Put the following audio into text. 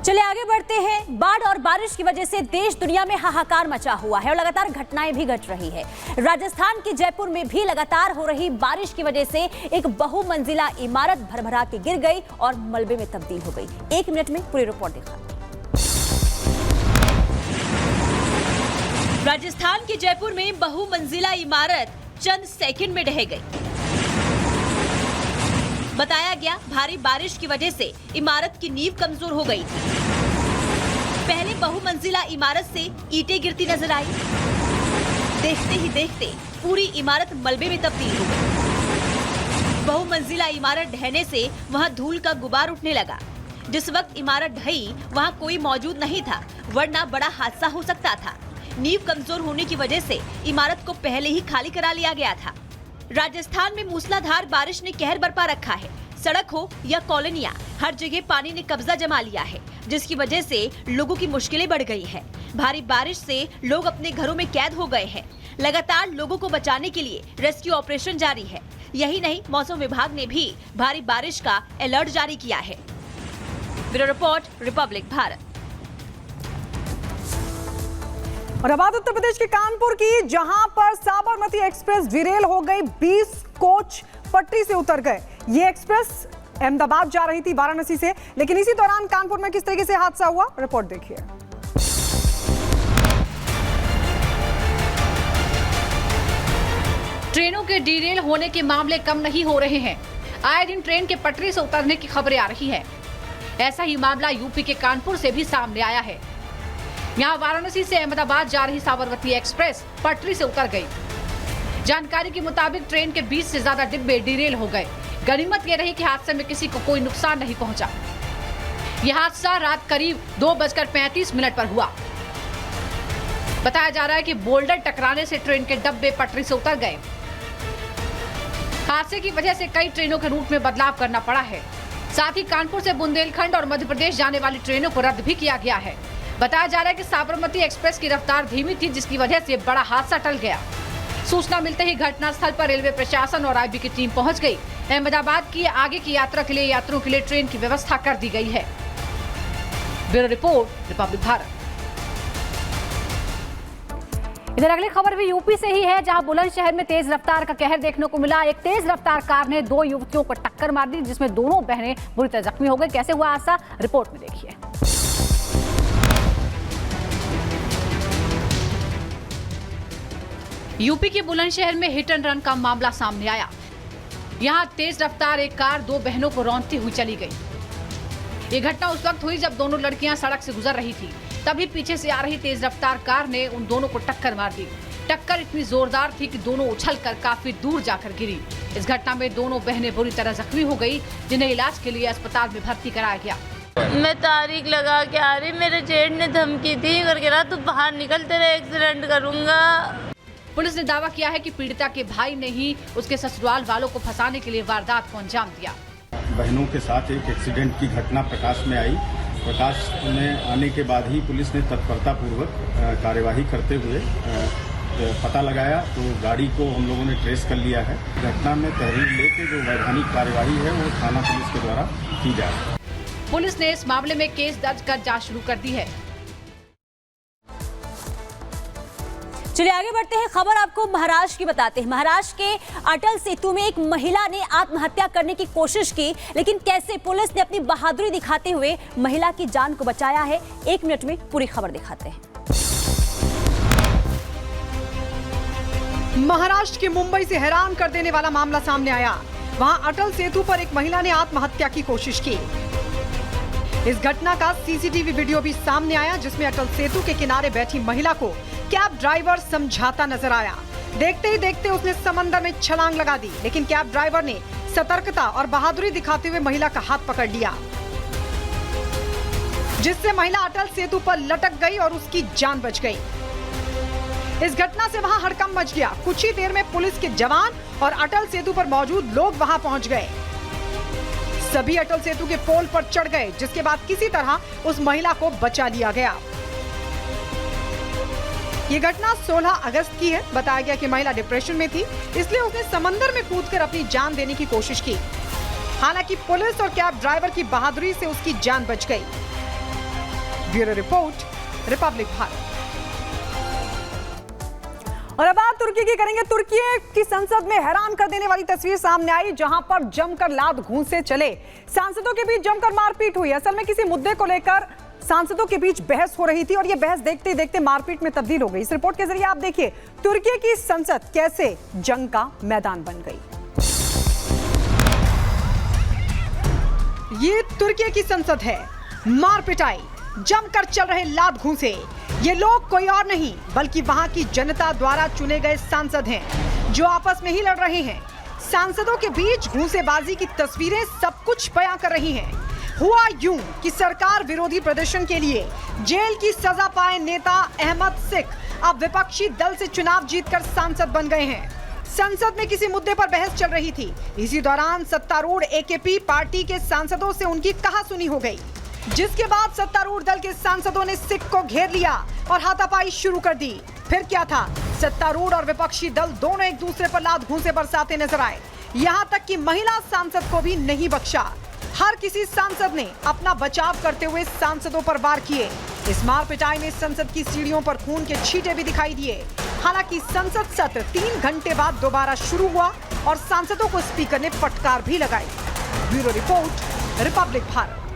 चलिए आगे बढ़ते हैं। बाढ़ और बारिश की वजह से देश दुनिया में हाहाकार मचा हुआ है और लगातार घटनाएं भी घट रही है। राजस्थान के जयपुर में भी लगातार हो रही बारिश की वजह से एक बहुमंजिला इमारत भरभरा के गिर गई और मलबे में तब्दील हो गई। 1 मिनट में पूरी रिपोर्ट दिखा। राजस्थान के जयपुर में बहुमंजिला इमारत चंद सेकंड में ढह गई। बताया गया भारी बारिश की वजह से इमारत की नींव कमजोर हो गई थी। पहले बहुमंजिला इमारत से ईंटें गिरती नजर आई। देखते ही देखते पूरी इमारत मलबे में तब्दील हो गई। बहुमंजिला इमारत ढहने से वहां धूल का गुबार उठने लगा। जिस वक्त इमारत ढही वहां कोई मौजूद नहीं था, वरना बड़ा हादसा हो सकता था। नींव कमजोर होने की वजह से इमारत को पहले ही खाली करा लिया गया था। राजस्थान में मूसलाधार बारिश ने कहर बरपा रखा है। सड़क हो या कॉलोनियां, हर जगह पानी ने कब्जा जमा लिया है, जिसकी वजह से लोगों की मुश्किलें बढ़ गई हैं। भारी बारिश से लोग अपने घरों में कैद हो गए हैं। लगातार लोगों को बचाने के लिए रेस्क्यू ऑपरेशन जारी है। यही नहीं, मौसम विभाग ने भी भारी बारिश का अलर्ट जारी किया है। Bureau report, Republic Bharat. और अब बात उत्तर प्रदेश के कानपुर की, जहां पर साबरमती एक्सप्रेस डिरेल हो गई। 20 कोच पटरी से उतर गए। ये एक्सप्रेस अहमदाबाद जा रही थी वाराणसी से, लेकिन इसी दौरान कानपुर में किस तरीके से हादसा हुआ, रिपोर्ट देखिए। ट्रेनों के डिरेल होने के मामले कम नहीं हो रहे हैं। आए दिन ट्रेन के पटरी से उतरने की खबरें आ रही है। ऐसा ही मामला यूपी के कानपुर से भी सामने आया है। यहाँ वाराणसी से अहमदाबाद जा रही साबरमती एक्सप्रेस पटरी से उतर गई। जानकारी के मुताबिक ट्रेन के 20 से ज्यादा डिब्बे डिरेल हो गए। गनीमत यह रही कि हादसे में किसी को कोई नुकसान नहीं पहुंचा। यह हादसा रात करीब 2:35 पर हुआ। बताया जा रहा है कि बोल्डर टकराने से ट्रेन के डब्बे पटरी से उतर गए। हादसे की वजह से कई ट्रेनों के रूट में बदलाव करना पड़ा है। साथ ही कानपुर से बुंदेलखंड और मध्य प्रदेश जाने वाली ट्रेनों को रद्द भी किया गया है। बताया जा रहा है कि साबरमती एक्सप्रेस की रफ्तार धीमी थी, जिसकी वजह से बड़ा हादसा टल गया। सूचना मिलते ही घटनास्थल पर रेलवे प्रशासन और आईबी की टीम पहुंच गई। अहमदाबाद की आगे की यात्रा के लिए यात्रियों के लिए ट्रेन की व्यवस्था कर दी गई है। Bureau report, Republic Bharat. इधर अगली खबर भी यूपी से ही है, जहां बुलंदशहर में तेज रफ्तार का कहर देखने को मिला। एक तेज रफ्तार कार ने 2 युवतियों को टक्कर मार दी, जिसमें दोनों बहनें बुरी तरह जख्मी हो गई। कैसे हुआ हादसा, रिपोर्ट में देखिए। यूपी के बुलंदशहर में हिट एंड रन का मामला सामने आया। यहां तेज रफ्तार एक कार 2 बहनों को रौंदती हुई चली गई। ये घटना उस वक्त हुई जब दोनों लड़कियां सड़क से गुजर रही थी। तभी पीछे से आ रही तेज रफ्तार कार ने उन दोनों को टक्कर मार दी। टक्कर इतनी जोरदार थी कि दोनों उछलकर काफी दूर जाकर गिरी। इस घटना में दोनों बहनें बुरी तरह जख्मी हो गई, जिन्हें इलाज के लिए अस्पताल में भर्ती कराया गया। मैं तारीख लगा के आ रही, मेरे जेठ ने धमकी दी करके ना, तू बाहर निकल, तेरा एक्सीडेंट करूंगा। पुलिस ने दावा किया है कि पीड़िता के भाई ने ही उसके ससुराल वालों को फंसाने के लिए वारदात को अंजाम दिया। बहनों के साथ एक एक्सीडेंट की घटना प्रकाश में आई। प्रकाश में आने के बाद ही पुलिस ने तत्परता पूर्वक कार्यवाही करते हुए पता लगाया, तो गाड़ी को हम लोगों ने ट्रेस कर लिया है। घटना में तहरीर लेके जो वैधानिक कार्यवाही है वो थाना पुलिस के द्वारा की जा रही है। पुलिस ने इस मामले में केस दर्ज कर जांच शुरू कर दी है। चलिए आगे बढ़ते हैं। खबर आपको महाराष्ट्र की बताते हैं। महाराष्ट्र के अटल सेतु में एक महिला ने आत्महत्या करने की कोशिश की, लेकिन कैसे पुलिस ने अपनी बहादुरी दिखाते हुए महिला की जान को बचाया है। 1 मिनट में पूरी खबर दिखाते हैं। महाराष्ट्र के मुंबई से हैरान कर देने वाला मामला सामने आया। वहां अटल सेतु पर एक महिला ने आत्महत्या की कोशिश की। इस घटना का सीसीटीवी वीडियो भी सामने आया, जिसमें अटल सेतु के किनारे बैठी महिला को कैब ड्राइवर समझाता नजर आया। देखते ही देखते उसने समंदर में छलांग लगा दी, लेकिन कैब ड्राइवर ने सतर्कता और बहादुरी दिखाते हुए महिला का हाथ पकड़ लिया, जिससे महिला अटल सेतु पर लटक गई और उसकी जान बच गई। इस घटना से वहां हड़कंप मच गया। कुछ ही देर में पुलिस के जवान और अटल सेतु पर मौजूद लोग वहां पहुंच गए। सभी अटल सेतु के पोल पर चढ़ गए, जिसके बाद किसी तरह उस महिला को बचा लिया गया। ये घटना 16 अगस्त की है। बताया गया कि महिला डिप्रेशन में थी, इसलिए उसने समंदर में कूदकर अपनी जान देने की कोशिश की। हालांकि पुलिस और कैब ड्राइवर की बहादुरी से उसकी जान बच गई। Bureau report, Republic Bharat. और अब बात तुर्की की करेंगे। तुर्की की संसद में हैरान कर देने वाली तस्वीर सामने आई, जहां पर जमकर लात घूंसे चले, सांसदों के बीच जमकर मारपीट हुई। असल में किसी मुद्दे को लेकर सांसदों के बीच बहस हो रही थी और यह बहस देखते ही देखते मारपीट में तब्दील हो गई। इस रिपोर्ट के जरिए आप देखिए तुर्की की संसद कैसे जंग का मैदान बन गई। ये तुर्की की संसद है, मार पिटाई, जमकर चल रहे लात घूंसे। ये लोग कोई और नहीं बल्कि वहां की जनता द्वारा चुने गए सांसद हैं, जो आपस में ही लड़ रहे हैं। सांसदों के बीच घूंसेबाजी की तस्वीरें सब कुछ बयां कर रही हैं। हुआ यूं कि सरकार विरोधी प्रदर्शन के लिए जेल की सजा पाए नेता अहमद सिक अब विपक्षी दल से चुनाव जीतकर सांसद बन गए हैं। संसद में किसी मुद्दे पर बहस चल रही थी। इसी दौरान सत्तारूढ़ AKP पार्टी के सांसदों से उनकी कहासुनी हो गई, जिसके बाद सत्तारूढ़ दल के सांसदों ने सिक को घेर लिया और हाथापाई शुरू कर दी। फिर क्या था, सत्तारूढ़ और विपक्षी दल दोनों एक दूसरे पर लात घूंसे बरसाते नजर आए। यहां तक कि महिला सांसद को भी नहीं बख्शा। हर किसी सांसद ने अपना बचाव करते हुए सांसदों पर वार किए। इस मार पिटाई में संसद की सीढ़ियों पर खून के छींटे भी दिखाई दिए। हालांकि संसद सत्र 3 घंटे बाद दोबारा शुरू हुआ और सांसदों को स्पीकर ने फटकार भी लगाई। Bureau report, Republic Bharat.